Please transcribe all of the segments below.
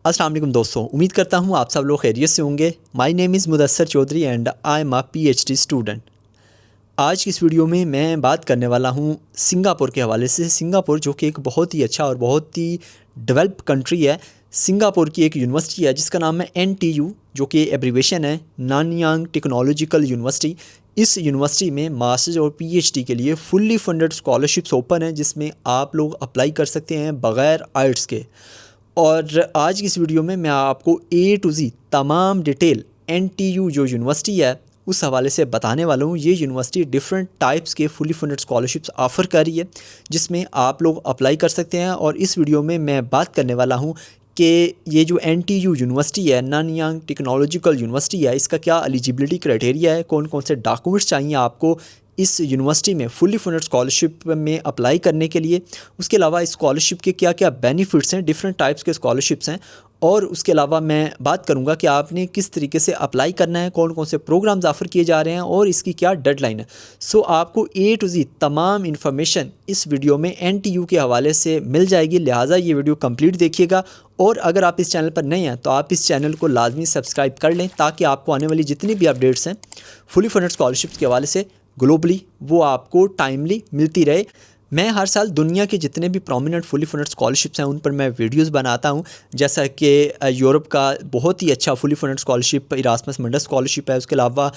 अस्सलाम वालेकुम दोस्तों, उम्मीद करता हूँ आप सब लोग खैरियत से होंगे। My name is Mudassar Chaudhary and I am a PhD student. आज की इस वीडियो में मैं बात करने वाला हूँ सिंगापुर के हवाले से। सिंगापुर जो कि एक बहुत ही अच्छा और बहुत ही डेवलप्ड कंट्री है। सिंगापुर की एक यूनिवर्सिटी है जिसका नाम है एनटीयू, जो कि एब्रीवेशन है नानयांग टेक्नोलॉजिकल यूनिवर्सिटी। इस यूनिवर्सिटी में मास्टर्स और पीएचडी के लिए फुल्ली फंडेड स्कॉलरशिप्स ओपन है, जिसमें आप लोग अप्लाई कर सकते हैं बग़ैर आइट्स के। और आज की इस वीडियो में मैं आपको ए टू ज़ी तमाम डिटेल एनटीयू जो यूनिवर्सिटी है उस हवाले से बताने वाला हूँ। ये यूनिवर्सिटी डिफरेंट टाइप्स के फुली फंडेड स्कॉलरशिप्स ऑफ़र कर रही है, जिसमें आप लोग अप्लाई कर सकते हैं। और इस वीडियो में मैं बात करने वाला हूँ कि ये जो एनटीयू यूनिवर्सिटी है, नानयांग टेक्नोलॉजिकल यूनिवर्सिटी है, इसका क्या एलिजिबिलिटी क्राइटेरिया है, कौन कौन से डॉक्यूमेंट्स चाहिए आपको इस यूनिवर्सिटी में फुली फंडेड स्कॉलरशिप में अप्लाई करने के लिए। उसके अलावा इस स्कॉलरशिप के क्या क्या बेनिफिट्स हैं, डिफरेंट टाइप्स के स्कॉलरशिप्स हैं। और उसके अलावा मैं बात करूंगा कि आपने किस तरीके से अप्लाई करना है, कौन कौन से प्रोग्राम्स ऑफ़र किए जा रहे हैं और इसकी क्या डेडलाइन है। सो आपको ए टू ज़ी तमाम इन्फॉर्मेशन इस वीडियो में एनटीयू के हवाले से मिल जाएगी, लिहाजा ये वीडियो कंप्लीट देखिएगा। और अगर आप इस चैनल पर नए हैं तो आप इस चैनल को लाजमी सब्सक्राइब कर लें, ताकि आपको आने वाली जितनी भी अपडेट्स हैं फुली फंडेड स्कॉलरशिप्स के हवाले से ग्लोबली, वो आपको टाइमली मिलती रहे। मैं हर साल दुनिया के जितने भी प्रोमिनेंट फुली फंडेड स्कॉलरशिप्स हैं उन पर मैं वीडियोस बनाता हूं, जैसा कि यूरोप का बहुत ही अच्छा fully funded scholarship Erasmus Mundus scholarship है। उसके अलावा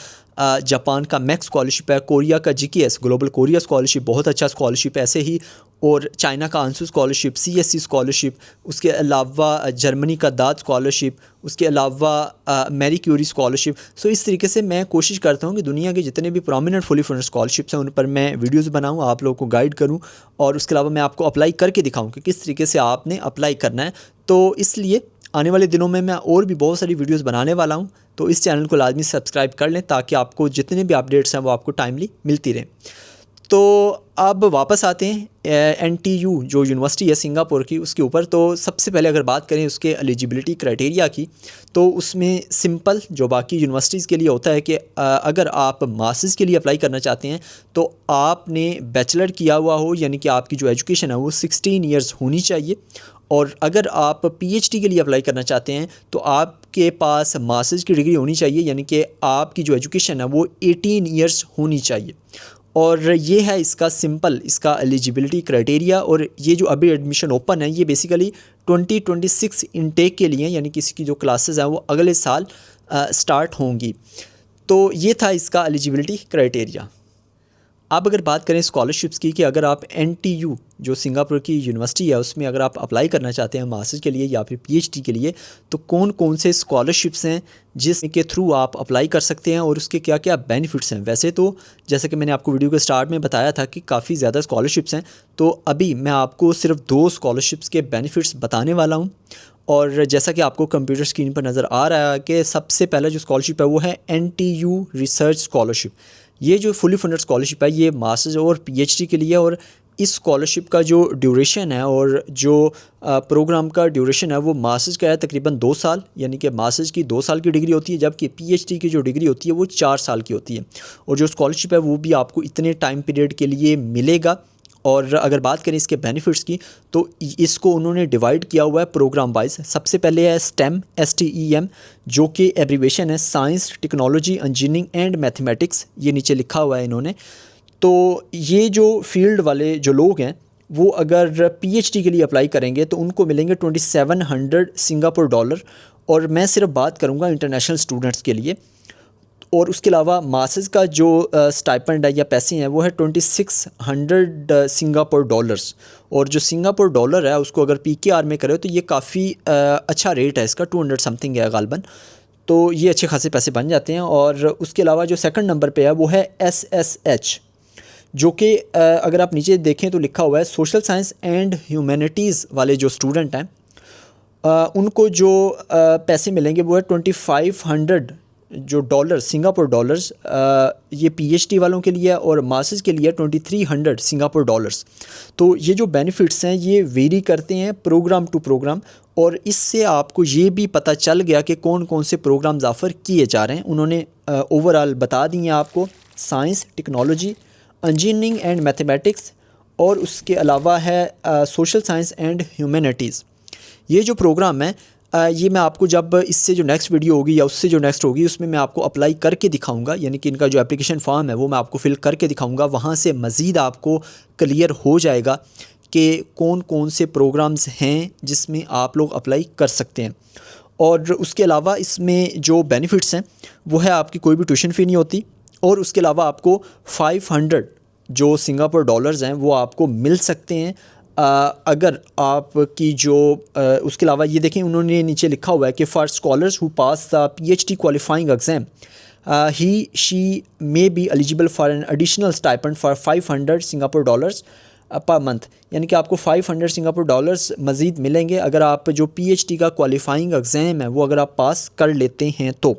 जापान का मैक्स स्कॉलरशिप है, कोरिया का जीकेएस ग्लोबल कोरिया स्कॉलरशिप बहुत अच्छा स्कॉलरशिप है ऐसे ही, और चाइना का आंसू स्कॉलरशिप, सीएससी स्कॉलरशिप, उसके अलावा जर्मनी का दाद स्कॉलरशिप, उसके अलावा मैरी क्यूरी स्कॉलरशिप। सो इस तरीके से मैं कोशिश करता हूँ कि दुनिया के जितने भी प्रोमिनेंट फुली फंडेड स्कॉलरशिप्स हैं उन पर मैं वीडियोस बनाऊँ, आप लोगों को गाइड करूँ, और उसके अलावा मैं आपको अप्लाई करके दिखाऊँ कि किस तरीके से आपने अप्लाई करना है। तो इसलिए आने वाले दिनों में मैं और भी बहुत सारी वीडियोस बनाने वाला हूं, तो इस चैनल को लाजमी सब्सक्राइब कर लें, ताकि आपको जितने भी अपडेट्स हैं वो आपको टाइमली मिलती रहें। तो अब वापस आते हैं एनटीयू जो यूनिवर्सिटी है सिंगापुर की, उसके ऊपर। तो सबसे पहले अगर बात करें उसके एलिजिबिलिटी क्राइटेरिया की, तो उसमें सिंपल जो बाकी यूनिवर्सिटीज़ के लिए होता है कि अगर आप मास्टर्स के लिए अप्लाई करना चाहते हैं तो आपने बैचलर किया हुआ हो, यानी कि आपकी जो एजुकेशन है वो 16 ईयर्स होनी चाहिए। और अगर आप पीएचडी के लिए अप्लाई करना चाहते हैं तो आपके पास मास्टर्स की डिग्री होनी चाहिए, यानी कि आपकी जो एजुकेशन है वो 18 ईयर्स होनी चाहिए। और ये है इसका सिंपल इसका एलिजिबिलिटी क्राइटेरिया। और ये जो अभी एडमिशन ओपन है ये बेसिकली 2026 इनटेक के लिए, यानी कि इसकी जो क्लासेस हैं वो अगले साल स्टार्ट होंगी। तो ये था इसका एलिजिबिलिटी क्राइटेरिया। अब अगर बात करें स्कॉलरशिप्स की, कि अगर आप एनटीयू जो सिंगापुर की यूनिवर्सिटी है उसमें अगर आप अप्लाई करना चाहते हैं मास्टर्स के लिए या फिर पीएचडी के लिए, तो कौन कौन से स्कॉलरशिप्स हैं जिसके थ्रू आप अप्लाई कर सकते हैं और उसके क्या क्या बेनिफिट्स हैं। वैसे तो जैसे कि मैंने आपको वीडियो के स्टार्ट में बताया था कि काफ़ी ज़्यादा स्कॉलरशिप्स हैं, तो अभी मैं आपको सिर्फ 2 स्कॉलरशिप्स के बेनिफिट्स बताने वाला हूँ। और जैसा कि आपको कंप्यूटर स्क्रीन पर नज़र आ रहा है कि सबसे पहला जो स्कॉलरशिप है वो है एनटीयू रिसर्च स्कॉलरशिप। ये जो फुली फंडेड स्कॉलरशिप है ये मास्टर्स और पीएचडी के लिए, और इस स्कॉलरशिप का जो ड्यूरेशन है और जो प्रोग्राम का ड्यूरेशन है वो मास्टर्स का है तकरीबन 2 साल, यानी कि मास्टर्स की 2 साल की डिग्री होती है, जबकि पीएचडी की जो डिग्री होती है वो 4 साल की होती है। और जो स्कॉलरशिप है वो भी आपको इतने टाइम पीरियड के लिए मिलेगा। और अगर बात करें इसके बेनिफिट्स की, तो इसको उन्होंने डिवाइड किया हुआ है प्रोग्राम वाइज। सबसे पहले है स्टेम, STEM, जो कि एब्रीवेशन है science technology engineering and mathematics, ये नीचे लिखा हुआ है इन्होंने। तो ये जो फील्ड वाले जो लोग हैं वो अगर पीएचडी के लिए अप्लाई करेंगे तो उनको मिलेंगे 2700 सिंगापुर डॉलर। और मैं सिर्फ बात करूँगा इंटरनेशनल स्टूडेंट्स के लिए। और उसके अलावा मास्टर्स का जो स्टाइपेंड है या पैसे हैं वो है 2600 सिंगापुर डॉलर्स। और जो सिंगापुर डॉलर है उसको अगर PKR में करें तो ये काफ़ी अच्छा रेट है इसका, 200 समथिंग है गालबन। तो ये अच्छे खासे पैसे बन जाते हैं। और उसके अलावा जो सेकंड नंबर पे है वो है SSH, जो कि अगर आप नीचे देखें तो लिखा हुआ है सोशल साइंस एंड ह्यूमैनिटीज़ वाले जो स्टूडेंट हैं उनको जो पैसे मिलेंगे वो है 2500 जो डॉलर सिंगापुर डॉलर्स, ये पीएचडी वालों के लिए और मास्टर्स के लिए 2300 सिंगापुर डॉलर्स। तो ये जो बेनिफिट्स हैं ये वेरी करते हैं प्रोग्राम टू प्रोग्राम, और इससे आपको ये भी पता चल गया कि कौन कौन से प्रोग्राम्स ऑफ़र किए जा रहे हैं। उन्होंने ओवरऑल बता दिए आपको science technology engineering and mathematics, और उसके अलावा है सोशल साइंस एंड ह्यूमैनिटीज़। ये जो प्रोग्राम है ये मैं आपको जब इससे जो नेक्स्ट वीडियो होगी या उससे जो नेक्स्ट होगी उसमें मैं आपको अप्लाई करके दिखाऊंगा, यानी कि इनका जो एप्लीकेशन फॉर्म है वो मैं आपको फिल करके दिखाऊंगा। वहाँ से मज़ीद आपको क्लियर हो जाएगा कि कौन कौन से प्रोग्राम्स हैं जिसमें आप लोग अप्लाई कर सकते हैं। और उसके अलावा इसमें जो बेनिफिट्स हैं वो है आपकी कोई भी ट्यूशन फ़ी नहीं होती, और उसके अलावा आपको 500 जो सिंगापुर डॉलर्स हैं वो आपको मिल सकते हैं अगर आपकी जो उसके अलावा ये देखें उन्होंने नीचे लिखा हुआ है कि for scholars who pass the PhD qualifying exam he she may be eligible for an additional stipend for 500 Singapore dollars per month, यानी कि आपको 500 सिंगापुर डॉलर्स मज़ीद मिलेंगे अगर आप जो PhD का क्वालिफाइंग एग्ज़ाम है वो अगर आप पास कर लेते हैं तो।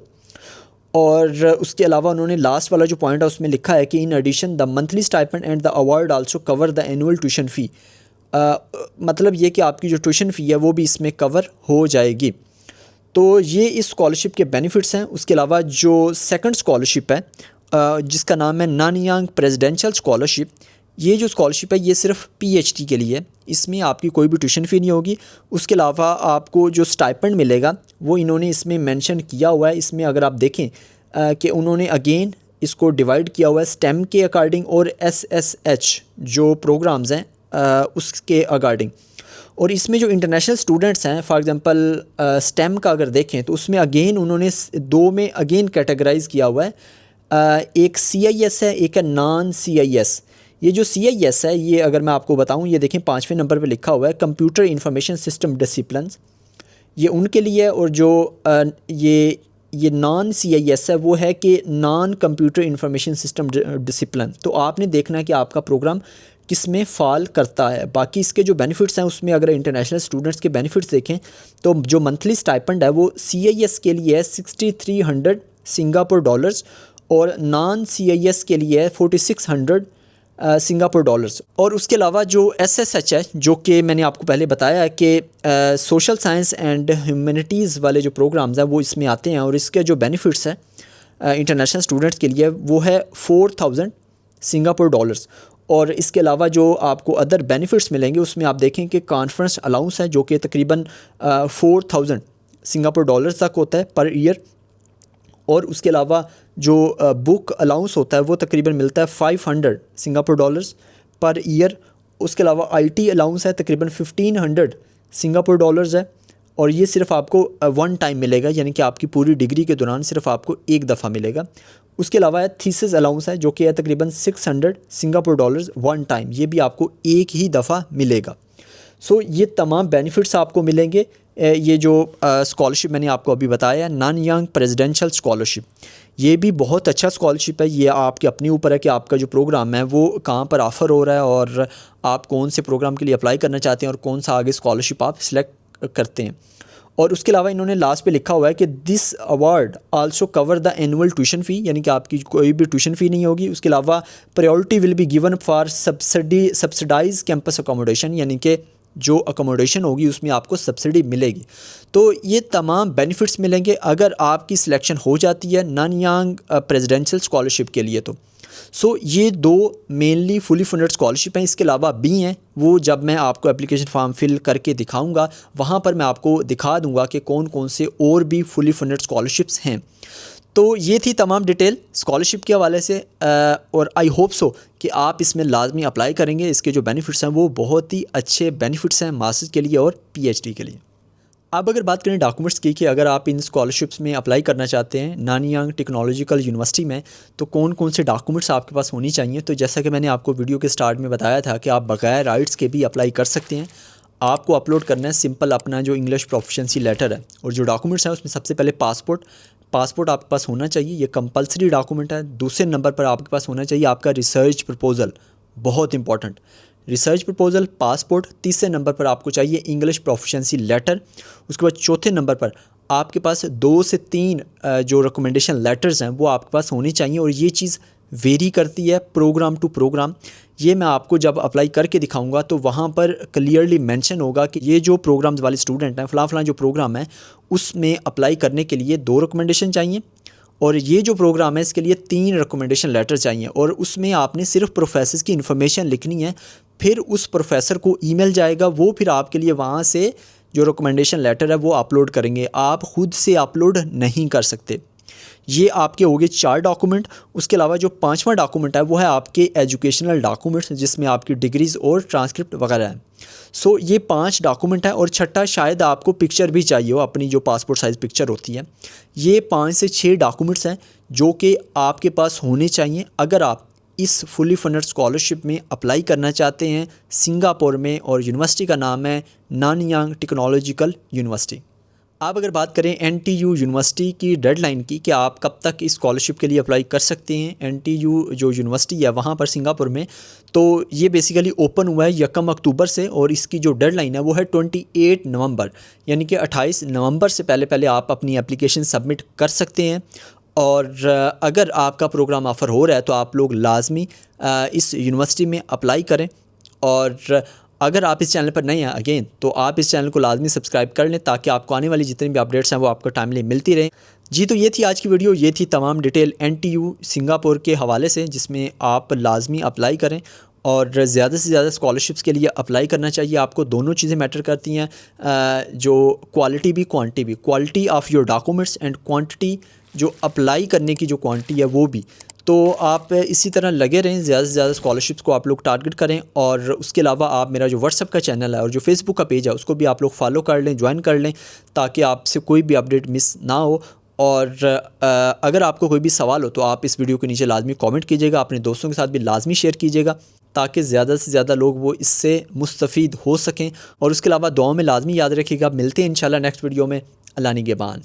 और उसके अलावा उन्होंने लास्ट वाला जो पॉइंट है उसमें लिखा है कि in addition the monthly stipend and the award also cover the annual tuition fee. मतलब ये कि आपकी जो ट्यूशन फ़ी है वो भी इसमें कवर हो जाएगी। तो ये इस स्कॉलरशिप के बेनिफिट्स हैं। उसके अलावा जो सेकंड स्कॉलरशिप है जिसका नाम है नानयांग प्रेसिडेंशियल स्कॉलरशिप, ये जो स्कॉलरशिप है ये सिर्फ PhD के लिए है, इसमें आपकी कोई भी ट्यूशन फ़ी नहीं होगी। उसके अलावा आपको जो स्टाइपेंड मिलेगा वो इन्होंने इसमें मेंशन किया हुआ है। इसमें अगर आप देखें कि उन्होंने अगेन इसको डिवाइड किया हुआ है स्टेम के अकॉर्डिंग और SSH जो प्रोग्राम्स हैं उसके अकॉर्डिंग। और इसमें जो इंटरनेशनल स्टूडेंट्स हैं फॉर एग्जांपल स्टेम का अगर देखें तो उसमें अगेन उन्होंने दो में अगेन कैटेगराइज़ किया हुआ है, एक CIS है, एक है नॉन CIS। ये जो CIS है ये अगर मैं आपको बताऊं, ये देखें 5वें नंबर पे लिखा हुआ है कंप्यूटर इंफॉर्मेशन सिस्टम डिसिप्लिन्स, ये उनके लिए है। और जो ये नॉन CIS है वो है कि non computer information system discipline. तो आपने देखना है कि आपका प्रोग्राम किस में फ़ॉल करता है। बाकी इसके जो बेनिफिट्स हैं उसमें अगर इंटरनेशनल स्टूडेंट्स के बेनिफिट्स देखें तो जो मंथली स्टाइपेंड है वो CIS के लिए है 6300 सिंगापुर डॉलर्स और नॉन CIS के लिए है 4600 सिंगापुर डॉलर्स। और उसके अलावा जो SSH है जो कि मैंने आपको पहले बताया है कि सोशल साइंस एंड ह्यूमैनिटीज़ वाले जो प्रोग्राम्स हैं वो इसमें आते हैं, और इसके जो बेनिफिट्स हैं इंटरनेशनल स्टूडेंट्स के लिए वो है 4000 सिंगापुर डॉलर्स। और इसके अलावा जो आपको अदर बेनिफिट्स मिलेंगे उसमें आप देखें कि कॉन्फ्रेंस अलाउंस है जो कि तकरीबन 4000 सिंगापुर डॉलर्स तक होता है पर ईयर। और उसके अलावा जो बुक अलाउंस होता है वो तकरीबन मिलता है 500 सिंगापुर डॉलर्स पर ईयर। उसके अलावा IT अलाउंस है तकरीबन 1500 सिंगापुर डॉलर्स है, और ये सिर्फ आपको वन टाइम मिलेगा, यानी कि आपकी पूरी डिग्री के दौरान सिर्फ आपको एक दफ़ा मिलेगा। उसके अलावा है थीसिस अलाउंस है जो कि है तकरीबन 600 सिंगापुर डॉलर्स वन टाइम, ये भी आपको एक ही दफ़ा मिलेगा। सो ये तमाम बेनिफिट्स आपको मिलेंगे। ये जो स्कॉलरशिप मैंने आपको अभी बताया नानयांग प्रेसिडेंशियल स्कॉलरशिप, ये भी बहुत अच्छा स्कॉलरशिप है। ये आपके अपने ऊपर है कि आपका जो प्रोग्राम है वो कहाँ पर ऑफ़र हो रहा है और आप कौन से प्रोग्राम के लिए अप्लाई करना चाहते हैं और कौन सा आगे स्कॉलरशिप आप सिलेक्ट करते हैं। और उसके अलावा इन्होंने लास्ट पे लिखा हुआ है कि this award also cover the annual tuition फ़ी, यानी कि आपकी कोई भी ट्यूशन फ़ी नहीं होगी। उसके अलावा priority will be given for subsidized campus accommodation, यानी कि जो अकोमोडेशन होगी उसमें आपको सब्सिडी मिलेगी। तो ये तमाम बेनिफिट्स मिलेंगे अगर आपकी सिलेक्शन हो जाती है नानयांग प्रेसिडेंशियल स्कॉलरशिप के लिए। तो ये दो मेनली फुली फंडेड स्कॉलरशिप हैं। इसके अलावा भी हैं, वो जब मैं आपको एप्लीकेशन फॉर्म फिल करके दिखाऊंगा वहाँ पर मैं आपको दिखा दूंगा कि कौन कौन से और भी फुली फंडेड स्कॉलरशिप्स हैं। तो ये थी तमाम डिटेल स्कॉलरशिप के हवाले से, और आई होप सो कि आप इसमें लाजमी अप्लाई करेंगे। इसके जो बेनिफिट्स हैं वो बहुत ही अच्छे बेनिफिट्स हैं मास्टर्स के लिए और PhD के लिए। अब अगर बात करें डॉक्यूमेंट्स की कि अगर आप इन स्कॉलरशिप्स में अप्लाई करना चाहते हैं नानयांग टेक्नोलॉजिकल यूनिवर्सिटी में तो कौन कौन से डॉक्यूमेंट्स आपके पास होनी चाहिए। तो जैसा कि मैंने आपको वीडियो के स्टार्ट में बताया था कि आप बगैर राइट्स के भी अप्लाई कर सकते हैं। आपको अपलोड करना है सिंपल अपना जो इंग्लिश प्रोफिशिएंसी लेटर है, और जो डॉक्यूमेंट्स हैं उसमें सबसे पहले पासपोर्ट आपके पास होना चाहिए, ये कंपलसरी डॉक्यूमेंट है। दूसरे नंबर पर आपके पास होना चाहिए आपका रिसर्च प्रपोज़ल, बहुत इंपॉर्टेंट रिसर्च प्रपोज़ल, पासपोर्ट। तीसरे नंबर पर आपको चाहिए इंग्लिश प्रोफिशिएंसी लेटर। उसके बाद चौथे नंबर पर आपके पास 2 से 3 जो रिकमेंडेशन लेटर्स हैं वो आपके पास होने चाहिए, और ये चीज़ वेरी करती है प्रोग्राम टू प्रोग्राम। ये मैं आपको जब अप्लाई करके दिखाऊंगा तो वहाँ पर क्लियरली मेंशन होगा कि ये जो प्रोग्राम्स वाले स्टूडेंट हैं फ़लाँ जो प्रोग्राम है उसमें अप्लाई करने के लिए 2 रिकमेंडेशन चाहिए, और ये जो प्रोग्राम है इसके लिए 3 रिकमेंडेशन लेटर चाहिए। और उसमें आपने सिर्फ प्रोफेसर की इन्फॉर्मेशन लिखनी है, फिर उस प्रोफेसर को ईमेल जाएगा, वो फिर आपके लिए वहाँ से जो रिकमेंडेशन लेटर है वो अपलोड करेंगे। आप ख़ुद से अपलोड नहीं कर सकते। ये आपके हो गए 4 डॉक्यूमेंट। उसके अलावा जो 5वां डॉक्यूमेंट है वो है आपके एजुकेशनल डॉक्यूमेंट्स, जिसमें आपकी डिग्रीज़ और ट्रांसक्रिप्ट वगैरह है। सो ये 5 डॉक्यूमेंट है। और छठा शायद आपको पिक्चर भी चाहिए हो, अपनी जो पासपोर्ट साइज़ पिक्चर होती है। ये 5 से 6 डॉक्यूमेंट्स हैं जो कि आपके पास होने चाहिए अगर आप इस फुली फंडेड स्कॉलरशिप में अप्लाई करना चाहते हैं सिंगापुर में। और यूनिवर्सिटी का नाम है नानयांग टेक्नोलॉजिकल यूनिवर्सिटी। आप अगर बात करें NTU यूनिवर्सिटी की डेडलाइन की कि आप कब तक इस स्कॉलरशिप के लिए अप्लाई कर सकते हैं, NTU जो यूनिवर्सिटी है वहाँ पर सिंगापुर में, तो ये बेसिकली ओपन हुआ है 1 अक्टूबर से। और इसकी जो डेडलाइन है वो है 28 नवंबर, यानी कि 28 नवंबर से पहले पहले आप अपनी एप्लीकेशन सबमिट कर सकते हैं। और अगर आपका प्रोग्राम ऑफ़र हो रहा है तो आप लोग लाजमी इस यूनिवर्सिटी में अप्लाई करें। और अगर आप इस चैनल पर नए हैं अगेन, तो आप इस चैनल को लाजमी सब्सक्राइब कर लें ताकि आपको आने वाली जितनी भी अपडेट्स हैं वो आपको टाइमली मिलती रहें। जी, तो ये थी आज की वीडियो। ये थी तमाम डिटेल NTU सिंगापुर के हवाले से, जिसमें आप लाजमी अप्लाई करें। और ज़्यादा से ज़्यादा स्कॉलरशिप्स के लिए अप्लाई करना चाहिए। आपको दोनों चीज़ें मैटर करती हैं, जो क्वालिटी भी क्वांटिटी भी, quality of your documents and quantity, जो अप्लाई करने की जो क्वांटिटी है वो भी। तो आप इसी तरह लगे रहें, ज़्यादा से ज़्यादा स्कॉलरशिप्स को आप लोग टारगेट करें। और उसके अलावा आप मेरा जो व्हाट्सअप का चैनल है और जो फेसबुक का पेज है उसको भी आप लोग फॉलो कर लें, ज्वाइन कर लें, ताकि आपसे कोई भी अपडेट मिस ना हो। और अगर आपको कोई भी सवाल हो तो आप इस वीडियो के नीचे लाजमी कमेंट कीजिएगा, अपने दोस्तों के साथ भी लाजमी शेयर कीजिएगा, ताकि ज़्यादा से ज़्यादा लोग वो इससे मुस्तफ़ीद हो सकें। और उसके अलावा दुआओं में लाजमी याद रखिएगा। मिलते हैं इंशाल्लाह नेक्स्ट वीडियो में। अल्लाह निगहबान।